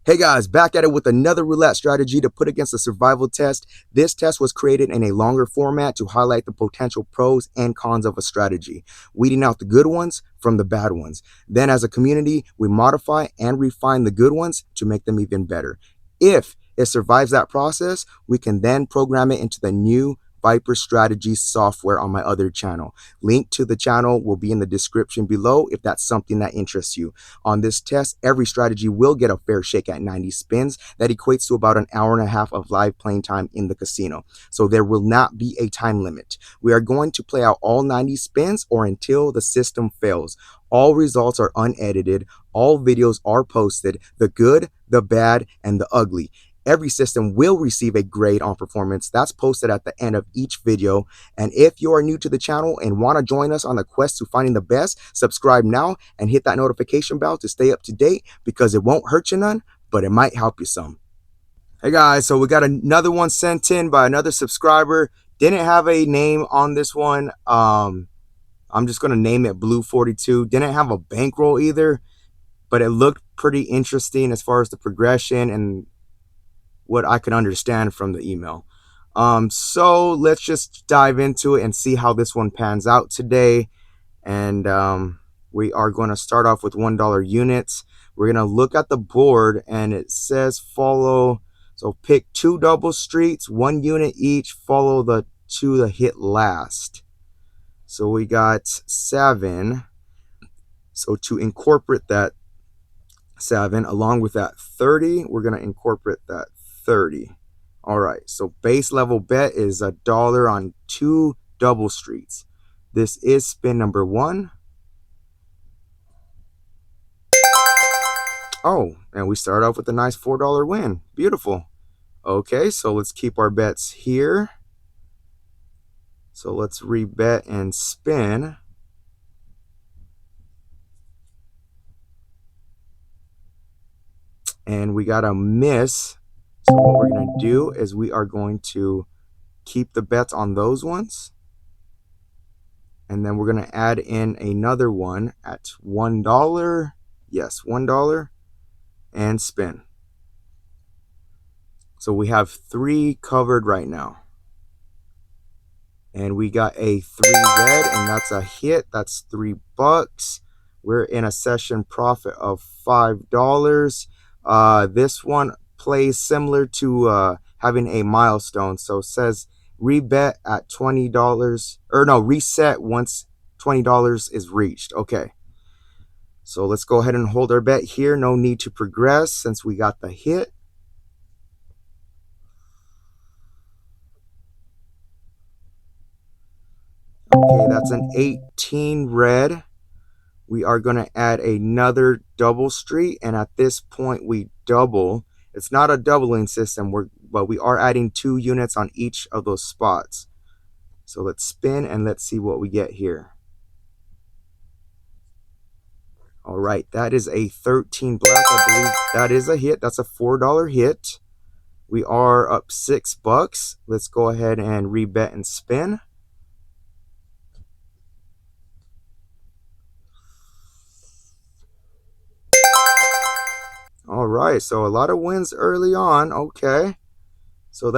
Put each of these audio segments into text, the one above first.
Hey guys, back at it with another roulette strategy to put against a survival test. This test was created in a longer format to highlight the potential pros and cons of a strategy, weeding out the good ones from the bad ones. Then as a community, we modify and refine the good ones to make them even better. If it survives that process, we can then program it into the new Viper Strategies software on my other channel. Link to the channel will be in the description below if that's something that interests you. On this test, every strategy will get a fair shake at 90 spins. That equates to about an hour and a half of live playing time in the casino. So there will not be a time limit. We are going to play out all 90 spins or until the system fails. All results are unedited. All videos are posted, the good, the bad, and the ugly. Every system will receive a grade on performance that's posted at the end of each video. And if you are new to the channel and want to join us on the quest to finding the best, subscribe now and hit that notification bell to stay up to date, because it won't hurt you none, but it might help you some. Hey guys, so we got another one sent in by another subscriber. Didn't have a name on this one. I'm just going to name it Blue-42. Didn't have a bankroll either, but it looked pretty interesting as far as the progression and what I can understand from the email. So let's just dive into it and see how this one pans out today. And we are going to start off with $1 units. We're going to look at the board and it says follow. So pick 2 double streets, 1 unit each, follow the 2 that hit last. So we got 7. So to incorporate that 7 along with that 30, we're going to incorporate that 30. All right, so base level bet is $1 on 2 double streets. This is spin number 1. Oh, and we start off with a nice $4 win. Beautiful. Okay, so let's keep our bets here. So let's rebet and spin. And we got a miss. So what we're going to do is we are going to keep the bets on those ones. And then we're going to add in another one at $1. Yes, $1. And spin. So we have 3 covered right now. And we got a 3 red, and that's a hit. That's $3. We're in a session profit of $5. This one plays similar to having a milestone. So it says rebet at $20, or no, reset once $20 is reached. Okay. So let's go ahead and hold our bet here. No need to progress since we got the hit. Okay, that's an 18 red. We are going to add another double street, and at this point we double. It's not a doubling system, but we are adding 2 units on each of those spots. So let's spin and let's see what we get here. All right, that is a 13 black. I believe that is a hit. That's a $4 hit. We are up $6. Let's go ahead and rebet and spin. All right, so a lot of wins early on. Okay, so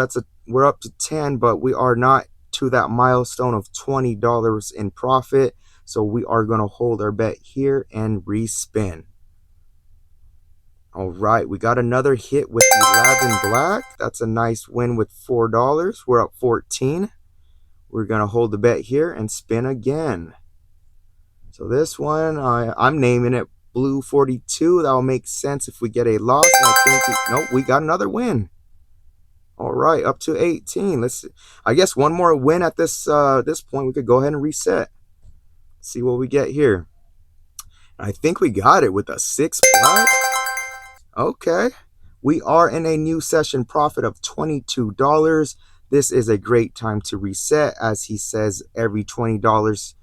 we're up to 10, but we are not to that milestone of $20 in profit. So we are going to hold our bet here and respin. All right, we got another hit with 11 black. That's a nice win with $4. We're up 14. We're going to hold the bet here and spin again. So this one, I'm naming it Blue-42. That will make sense if we get a loss. And I think nope, we got another win. All right, up to 18. Let's see. I guess one more win at this point. We could go ahead and reset. See what we get here. I think we got it with a 6 black. Okay. We are in a new session profit of $22. This is a great time to reset. As he says, every $20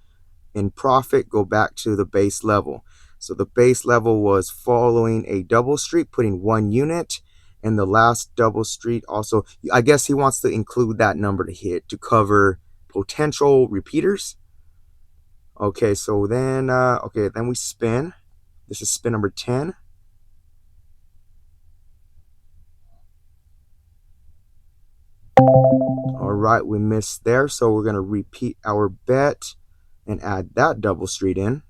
in profit go back to the base level. So the base level was following a double street, putting 1 unit, and the last double street also, I guess he wants to include that number to hit to cover potential repeaters. Okay, so then then we spin. This is spin number 10. All right, we missed there, so we're going to repeat our bet and add that double street in.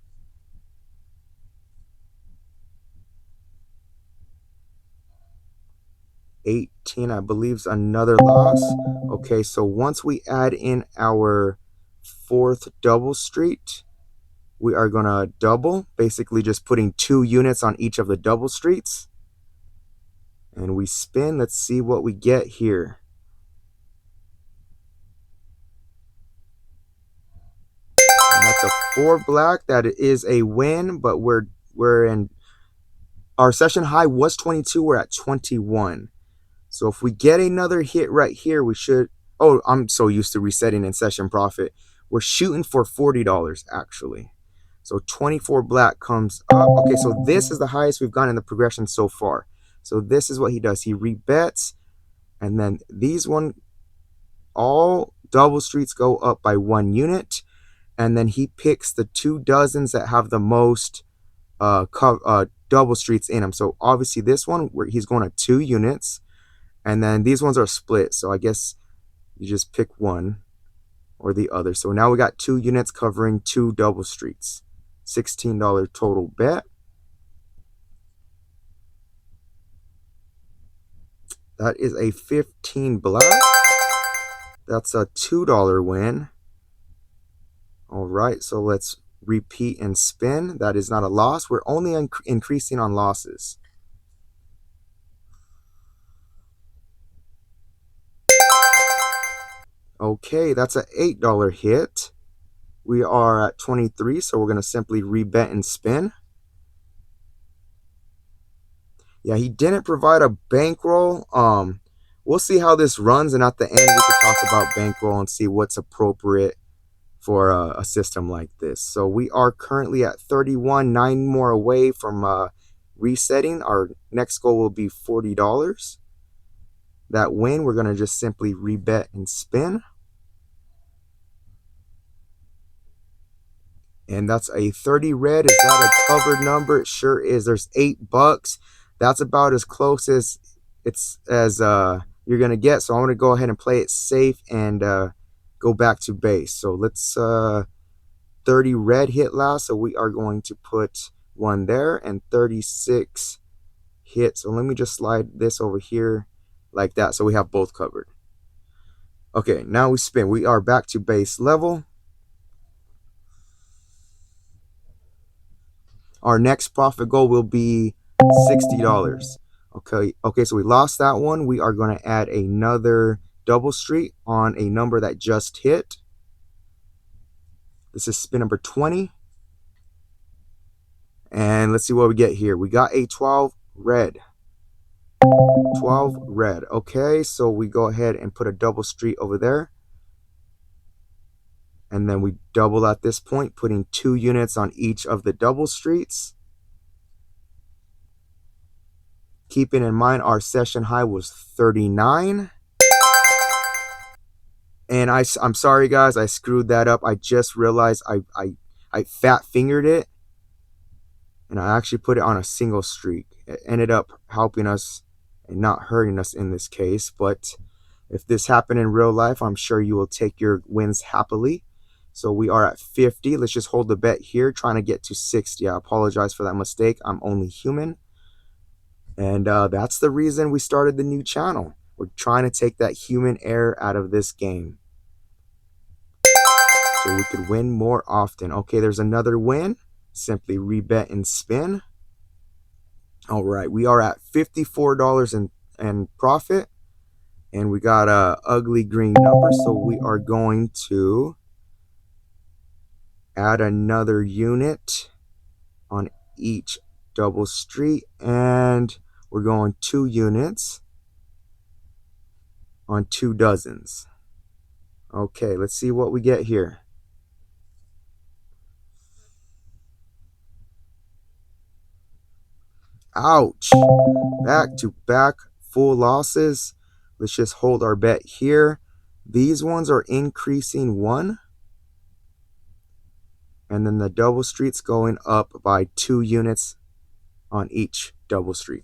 18, I believe, is another loss. Okay, so once we add in our fourth double street, we are going to double, basically just putting 2 units on each of the double streets. And we spin. Let's see what we get here. And that's a 4 black. That is a win, but we're in, our session high was 22. We're at 21. So if we get another hit right here, we should, oh, I'm so used to resetting in session profit. We're shooting for $40 actually. So 24 black comes up. Okay, so this is the highest we've gone in the progression so far. So this is what he does. He rebets, and then these one, all double streets go up by 1 unit, and then he picks the 2 dozens that have the most double streets in them. So obviously this one, where he's going to 2 units, and then these ones are split. So I guess you just pick one or the other. So now we got 2 units covering 2 double streets. $16 total bet. That is a 15 black. That's a $2 win. All right, so let's repeat and spin. That is not a loss. We're only increasing on losses. Okay, that's an $8 hit. We are at 23, so we're going to simply rebet and spin. Yeah, he didn't provide a bankroll. We'll see how this runs, and at the end we can talk about bankroll and see what's appropriate for a system like this. So we are currently at 31, 9 more away from resetting. Our next goal will be $40. That win, we're going to just simply rebet and spin. And that's a 30 red. Is that a covered number? It sure is. There's $8. That's about as close as you're going to get. So I'm going to go ahead and play it safe and go back to base. So let's 30 red hit last. So we are going to put 1 there, and 36 hit. So let me just slide this over here like that. So we have both covered. Okay, now we spin. We are back to base level. Our next profit goal will be $60. Okay, so we lost that one. We are going to add another double street on a number that just hit. This is spin number 20. And let's see what we get here. We got a 12 red. 12 red. Okay, so we go ahead and put a double street over there. And then we double at this point, putting 2 units on each of the double streets. Keeping in mind our session high was 39. And I'm sorry guys, I screwed that up. I just realized I fat fingered it, and I actually put it on a single streak. It ended up helping us and not hurting us in this case. But if this happened in real life, I'm sure you will take your wins happily. So we are at 50. Let's just hold the bet here, trying to get to 60. I apologize for that mistake. I'm only human. And that's the reason we started the new channel. We're trying to take that human error out of this game, so we could win more often. Okay, there's another win. Simply rebet and spin. All right, we are at $54 in profit. And we got a ugly green number, so we are going to add another unit on each double street, and we're going 2 units on 2 dozens. Okay, let's see what we get here. Ouch. Back to back full losses. Let's just hold our bet here. These ones are increasing 1. And then the double streets going up by 2 units on each double street.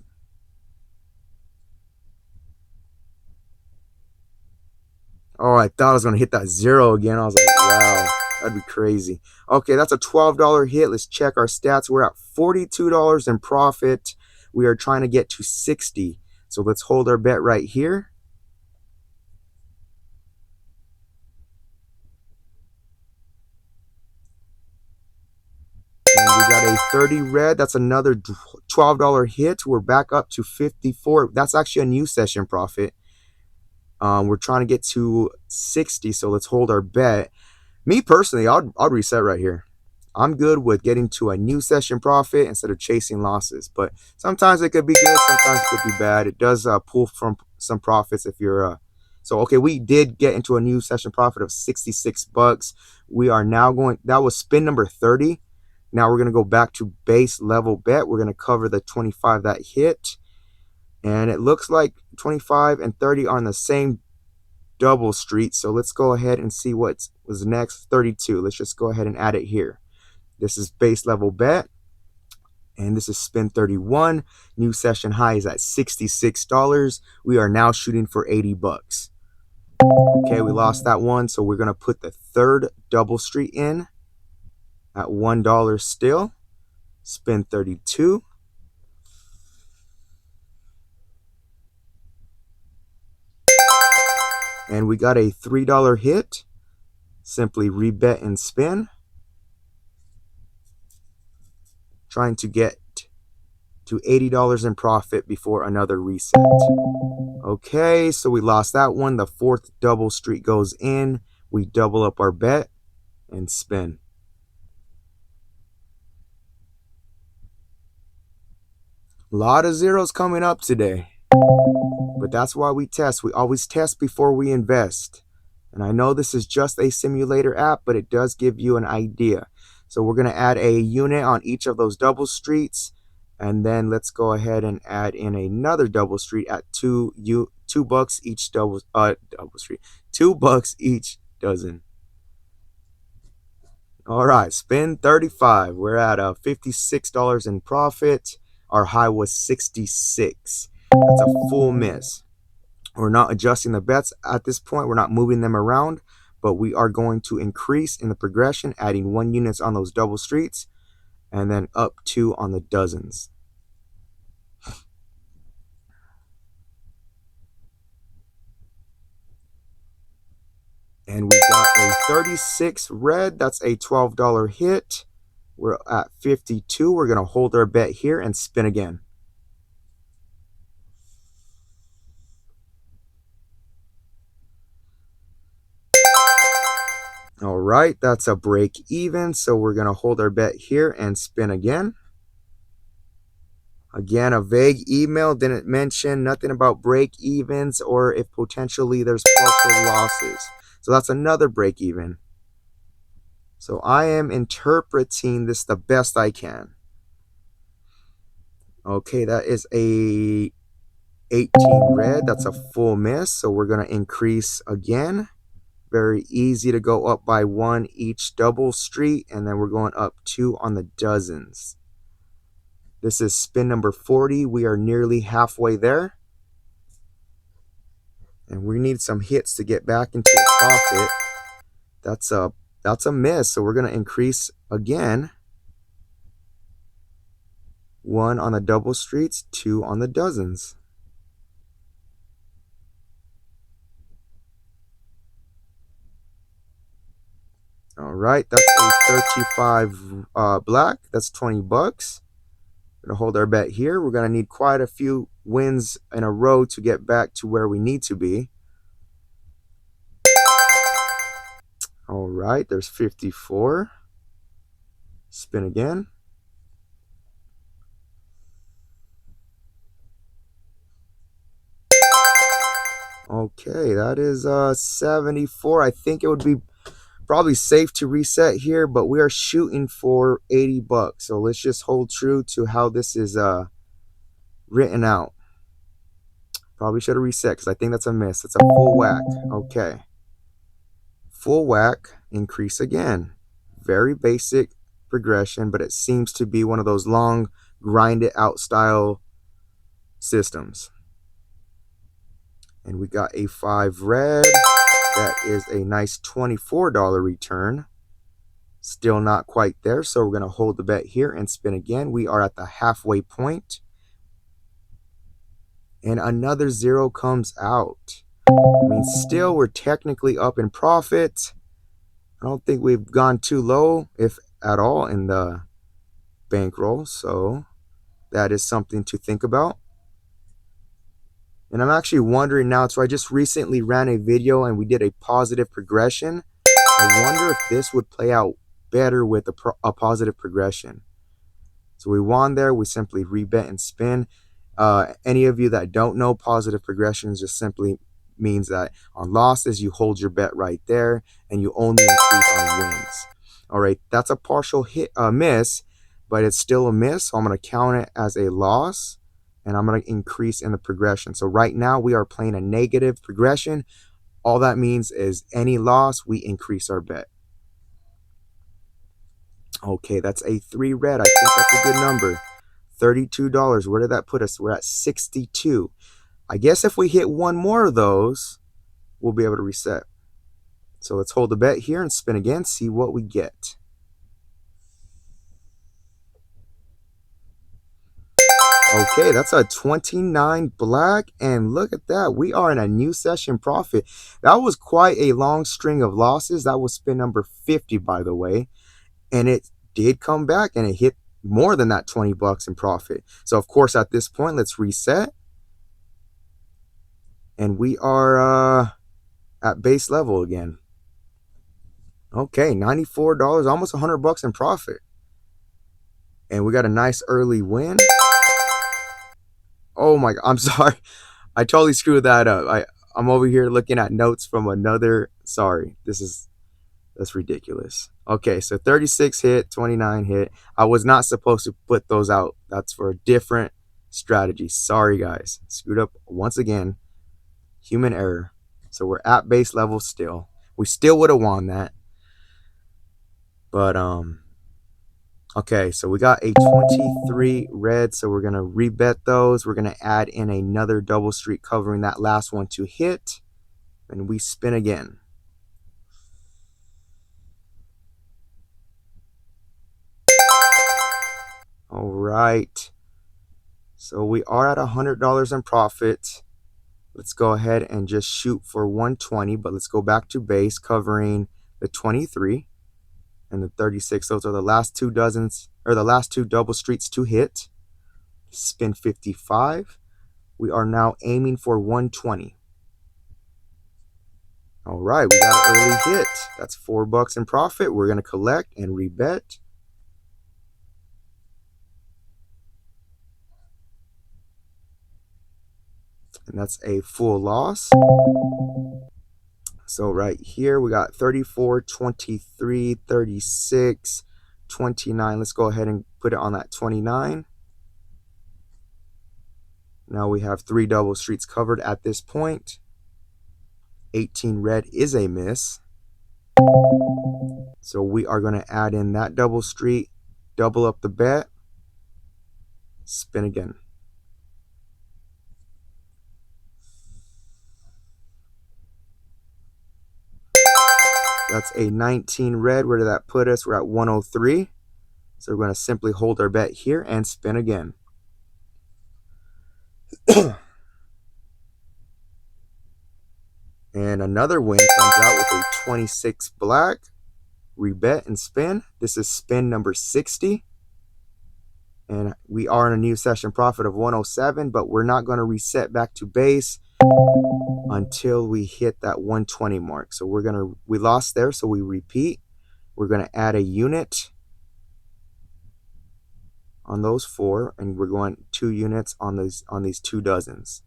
Oh, I thought I was going to hit that 0 again. I was like, wow, that'd be crazy. Okay, that's a $12 hit. Let's check our stats. We're at $42 in profit. We are trying to get to 60. So let's hold our bet right here. And we got a 30 red. That's another $12 hit. We're back up to 54. That's actually a new session profit. We're trying to get to 60, so let's hold our bet. Me personally, I'll reset right here. I'm good with getting to a new session profit instead of chasing losses. But sometimes it could be good, sometimes it could be bad. It does pull from some profits if you're so okay, we did get into a new session profit of 66 bucks. We are now going, that was spin number 30. Now we're going to go back to base level bet. We're going to cover the 25 that hit. And it looks like 25 and 30 are on the same double street. So let's go ahead and see what was next. 32. Let's just go ahead and add it here. This is base level bet. And this is spin 31. New session high is at $66. We are now shooting for 80 bucks. Okay, we lost that one. So we're going to put the third double street in at $1 still. Spin 32. And we got a $3 hit. Simply rebet and spin. Trying to get to $80 in profit before another reset. Okay, so we lost that one. The fourth double street goes in. We double up our bet and spin. A lot of zeros coming up today. But that's why we test. We always test before we invest. And I know this is just a simulator app, but it does give you an idea. So we're going to add a unit on each of those double streets. And then let's go ahead and add in another double street at $2 each double street. $2 each dozen. All right, spin 35. We're at $56 in profit. Our high was 66. That's a full miss. We're not adjusting the bets at this point. We're not moving them around, but we are going to increase in the progression, adding 1 units on those double streets, and then up 2 on the dozens. And we got a 36 red. That's a $12 hit. We're at 52. We're going to hold our bet here and spin again. All right, that's a break even. So we're going to hold our bet here and spin again. Again, a vague email didn't mention nothing about break evens or if potentially there's partial losses. So that's another break even. So I am interpreting this the best I can. Okay, that is a 18 red. That's a full miss. So we're going to increase again. Very easy to go up by 1 each double street. And then we're going up 2 on the dozens. This is spin number 40. We are nearly halfway there. And we need some hits to get back into a profit. That's a miss. So we're going to increase again. 1 on the double streets, 2 on the dozens. All right, that's a 35 black. That's 20 bucks. We're going to hold our bet here. We're going to need quite a few wins in a row to get back to where we need to be. All right, there's 54. Spin again. Okay, that is 74. I think it would be probably safe to reset here, but we are shooting for 80 bucks. So let's just hold true to how this is written out. Probably should have reset because I think that's a miss. It's a full whack. Okay. Full whack, increase again. Very basic progression, but it seems to be one of those long, grind it out style systems. And we got a 5 red. That is a nice $24 return. Still not quite there, so we're going to hold the bet here and spin again. We are at the halfway point. And another 0 comes out. I mean, still, we're technically up in profit. I don't think we've gone too low, if at all, in the bankroll. So that is something to think about. And I'm actually wondering now, so I just recently ran a video and we did a positive progression. I wonder if this would play out better with a positive progression. So we won there. We simply rebet and spin. Any of you that don't know, positive progressions just simply means that on losses, you hold your bet right there and you only increase on wins. All right, that's a partial miss, but it's still a miss. So I'm going to count it as a loss and I'm going to increase in the progression. So right now we are playing a negative progression. All that means is any loss, we increase our bet. Okay, that's a 3 red. I think that's a good number. $32. Where did that put us? We're at 62. I guess if we hit one more of those, we'll be able to reset. So let's hold the bet here and spin again, see what we get. Okay, that's a 29 black, and look at that. We are in a new session profit. That was quite a long string of losses. That was spin number 50, by the way. And it did come back and it hit more than that 20 bucks in profit. So of course at this point, let's reset. And we are at base level again. Okay, $94, almost 100 bucks in profit. And we got a nice early win. Oh my God, I'm sorry. I totally screwed that up. I'm over here looking at notes from another. Sorry, that's ridiculous. Okay, so 36 hit, 29 hit. I was not supposed to put those out. That's for a different strategy. Sorry, guys. Screwed up once again. Human error. So we're at base level still. We still would have won that. But, okay, so we got a 23 red. So we're going to rebet those. We're going to add in another double streak covering that last one to hit. And we spin again. All right. So we are at $100 in profit. Let's go ahead and just shoot for 120, but let's go back to base covering the 23 and the 36. Those are the last two double streaks to hit. Spin 55. We are now aiming for 120. All right, we got an early hit. That's $4 in profit. We're going to collect and rebet. And that's a full loss. So right here, we got 34, 23, 36, 29. Let's go ahead and put it on that 29. Now we have 3 double streaks covered at this point. 18 red is a miss. So we are going to add in that double streak, double up the bet, spin again. That's a 19 red. Where did that put us? We're at 103. So we're going to simply hold our bet here and spin again. And another win comes out with a 26 black. Rebet and spin. This is spin number 60. And we are in a new session profit of 107, but we're not going to reset back to base until we hit that 120 mark. So we lost there, so we repeat. We're going to add a unit on those 4, and we're going 2 units on these 2 dozens.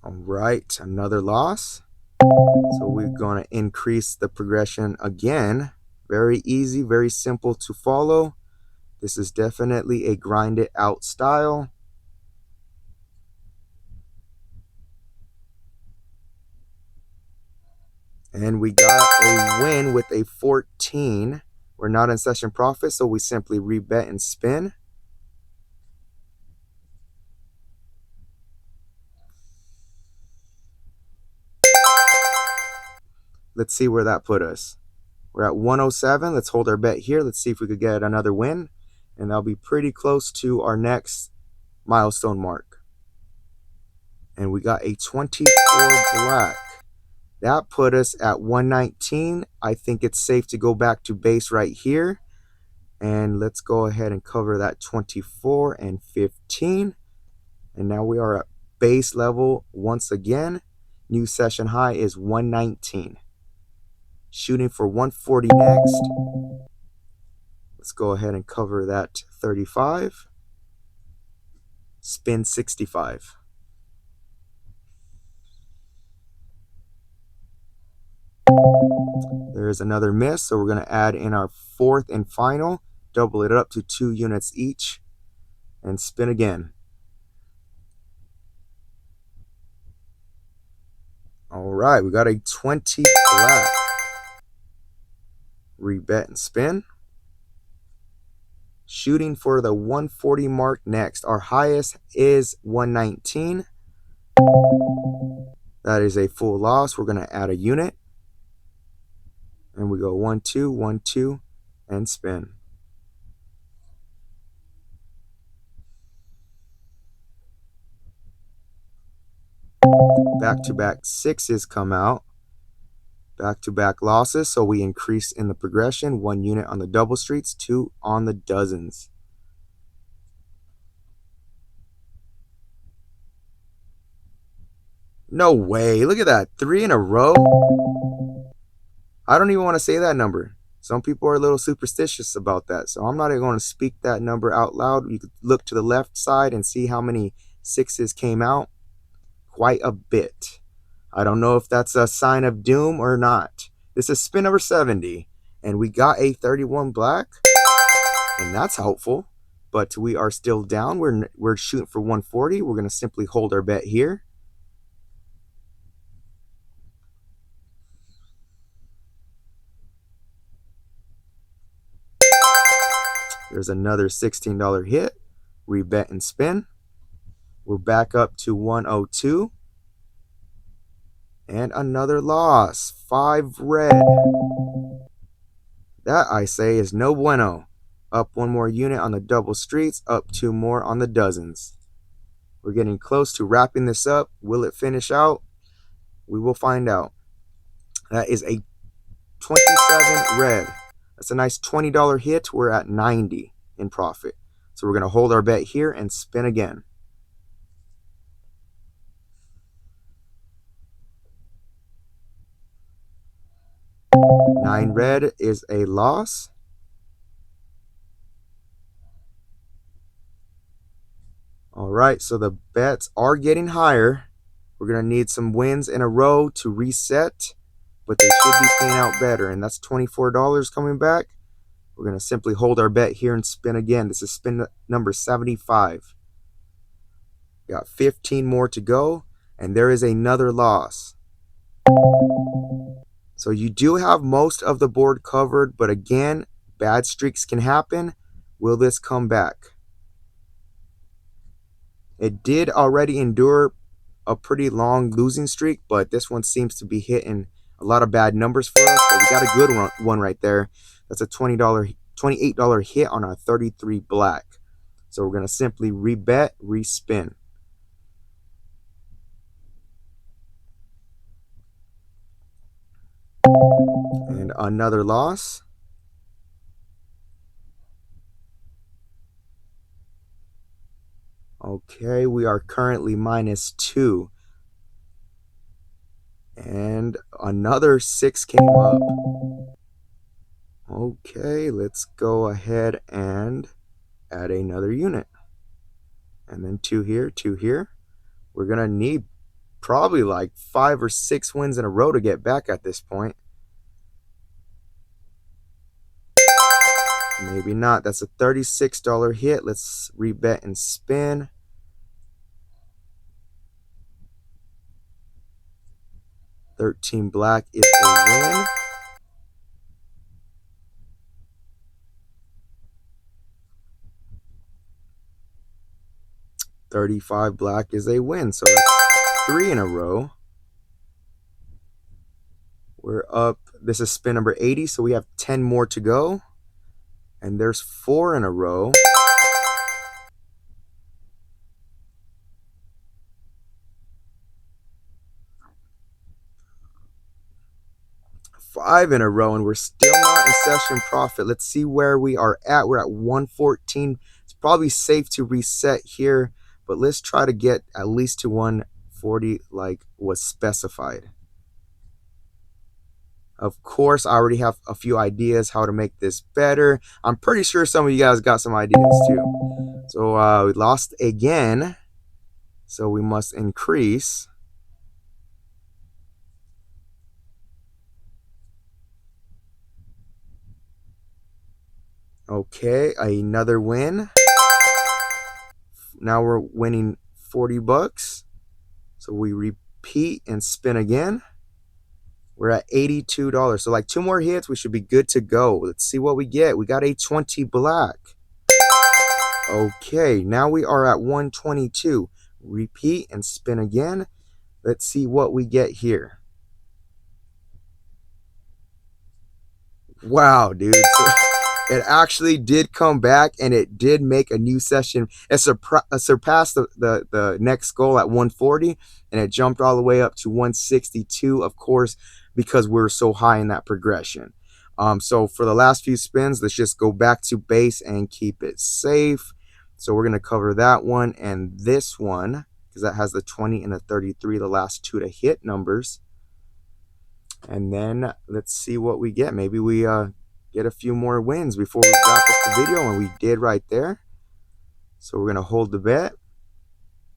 All right, another loss. So we're going to increase the progression again. Very easy, very simple to follow. This is definitely a grind it out style. And we got a win with a 14. We're not in session profit, so we simply rebet and spin. let's see where that put us. We're at 107. Let's hold our bet here. Let's see if we could get another win. And that'll be pretty close to our next milestone mark. And we got a 24 black. That put us at 119. I think it's safe to go back to base right here. And let's go ahead and cover that 24 and 15. And now we are at base level once again. New session high is 119. Shooting for 140 next. Let's go ahead and cover that 35. Spin 65. There's another miss, so we're going to add in our fourth and final. Double it up to 2 units each. And spin again. Alright, we got a 20 black. Rebet and spin. Shooting for the 140 mark next. Our highest is 119. That is a full loss. We're going to add a unit. And we go 1, 2, 1, 2, and spin. Back-to-back sixes come out. Back-to-back losses, so we increase in the progression. 1 unit on the double streets, 2 on the dozens. No way. Look at that. 3 in a row. I don't even want to say that number. Some people are a little superstitious about that, so I'm not even going to speak that number out loud. You could look to the left side and see how many sixes came out. Quite a bit. I don't know if that's a sign of doom or not. This is spin number 70, and we got a 31 black, and that's helpful. But we are still down. We're shooting for 140. We're going to simply hold our bet here. There's another $16 hit. Rebet and spin. We're back up to 102. And another loss. 5 red. That, I say, is no bueno. Up 1 more unit on the double streets. Up 2 more on the dozens. We're getting close to wrapping this up. Will it finish out? We will find out. That is a 27 red. That's a nice $20 hit. We're at 90 in profit. So we're going to hold our bet here and spin again. Nine red is a loss. All right, so the bets are getting higher. We're going to need some wins in a row to reset, but they should be paying out better, and that's $24 coming back. We're going to simply hold our bet here and spin again. This is spin number 75. Got 15 more to go, and there is another loss. So you do have most of the board covered, but again, bad streaks can happen. Will this come back? It did already endure a pretty long losing streak, but this one seems to be hitting a lot of bad numbers for us. But we got a good one right there. That's a $28 hit on our 33 black. So we're going to simply rebet, respin. And another loss. Okay, we are currently -2. And another 6 came up. Okay, let's go ahead and add another unit. And then 2 here, 2 here. We're going to need probably like 5 or 6 wins in a row to get back at this point. Maybe not. That's a $36 hit. Let's rebet and spin. $13 black is a win. $35 black is a win. So that's 3 in a row. We're up. This is spin number 80, so we have 10 more to go. And there's 4 in a row. 5 in a row, and we're still not in session profit. Let's see where we are at. We're at 114. It's probably safe to reset here, but let's try to get at least to 140 like was specified. Of course, I already have a few ideas how to make this better. I'm pretty sure some of you guys got some ideas too. So we lost again, so we must increase. Okay, another win. Now we're winning 40 bucks. So we repeat and spin again. We're at $82. So like 2 more hits, we should be good to go. Let's see what we get. We got a 20 black. Okay, now we are at 122. Repeat and spin again. Let's see what we get here. Wow, dude. So it actually did come back, and it did make a new session. It surpassed the next goal at 140, and it jumped all the way up to 162, of course, because we're so high in that progression. So for the last few spins, let's just go back to base and keep it safe. So we're going to cover that one and this one, because that has the 20 and the 33, the last 2 to hit numbers. And then let's see what we get. Maybe we get a few more wins before we wrap up the video, and we did right there. So we're going to hold the bet.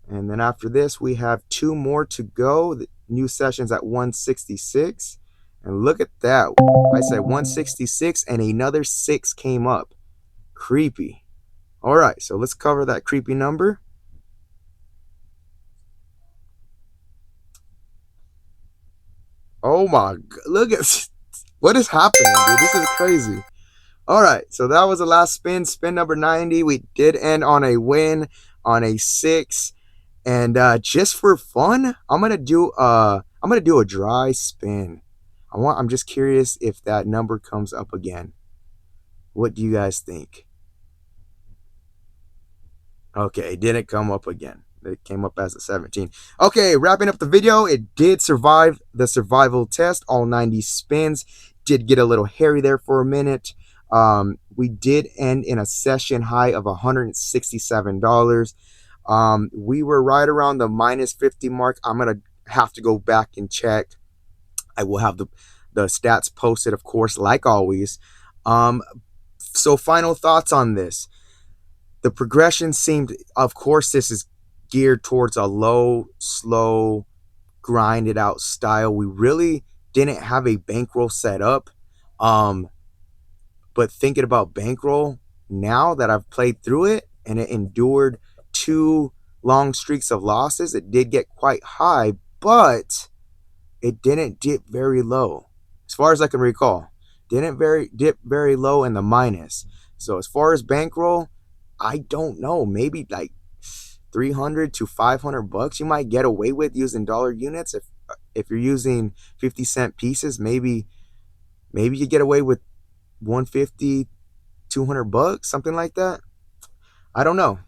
And then after this, we have 2 more to go. The new sessions at 166. And look at that. I said 166, and another 6 came up. Creepy. All right, so let's cover that creepy number. Oh my, look at, what is happening, dude? This is crazy. All right, so that was the last spin, spin number 90. We did end on a win, on a 6. And just for fun, I'm gonna do a dry spin. I'm just curious if that number comes up again. What do you guys think? Okay, it didn't come up again. It came up as a 17. Okay, wrapping up the video, it did survive the survival test. All 90 spins. Did get a little hairy there for a minute. We did end in a session high of $167. We were right around the minus 50 mark. I'm going to have to go back and check. I will have the stats posted, of course, like always. So final thoughts on this. The progression seemed, of course, this is geared towards a low, slow, grinded out style. We really didn't have a bankroll set up. But thinking about bankroll, now that I've played through it and it endured 2 long streaks of losses, it did get quite high, but it didn't dip very low. As far as I can recall, didn't dip very low in the minus. So as far as bankroll, I don't know, maybe like 300 to 500 bucks you might get away with using dollar units. If you're using 50-cent pieces, maybe you get away with 150, 200 bucks, something like that. I don't know.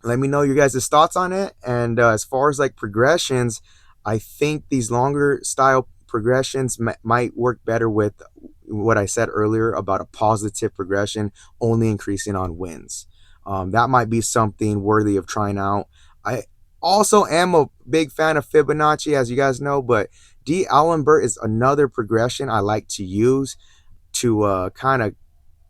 Let me know your guys' thoughts on it. And as far as like progressions, I think these longer style progressions might work better with what I said earlier about a positive progression only increasing on wins. That might be something worthy of trying out. I also am a big fan of Fibonacci, as you guys know, but D'Alembert is another progression I like to use to kind of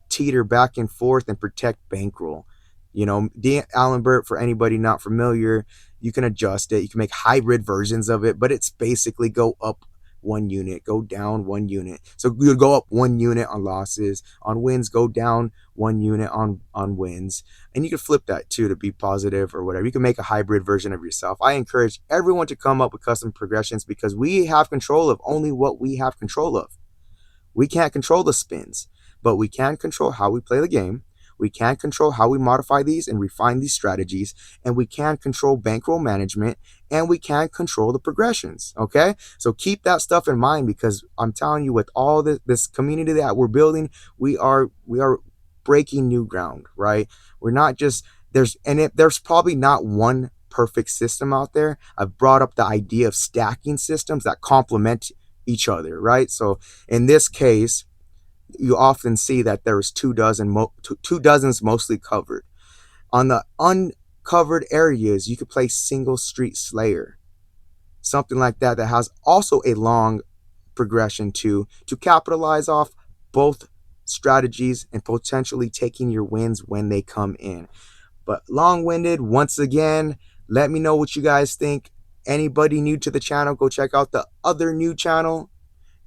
teeter back and forth and protect bankroll. You know, D'Alembert, for anybody not familiar, you can adjust it. You can make hybrid versions of it, but it's basically go up 1 unit, go down 1 unit. So you would go up 1 unit on losses. On wins, go down 1 unit on wins. And you can flip that too to be positive or whatever. You can make a hybrid version of yourself. I encourage everyone to come up with custom progressions because we have control of only what we have control of. We can't control the spins, but we can control how we play the game. We can control how we modify these and refine these strategies, and we can control bankroll management, and we can control the progressions. Okay, so keep that stuff in mind, because I'm telling you, with all this community that we're building, we are breaking new ground, right? We're not just there's probably not one perfect system out there. I've brought up the idea of stacking systems that complement each other, right? So in this case, you often see that there's two dozens mostly covered. On the uncovered areas, you could play single street slayer, something like that, that has also a long progression to capitalize off both strategies and potentially taking your wins when they come in. But long-winded, once again, let me know what you guys think. Anybody new to the channel, go check out the other new channel,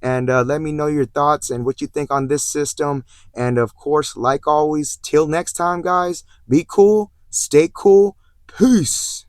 and let me know your thoughts and what you think on this system. And of course, like always, till next time, guys, be cool, stay cool, peace.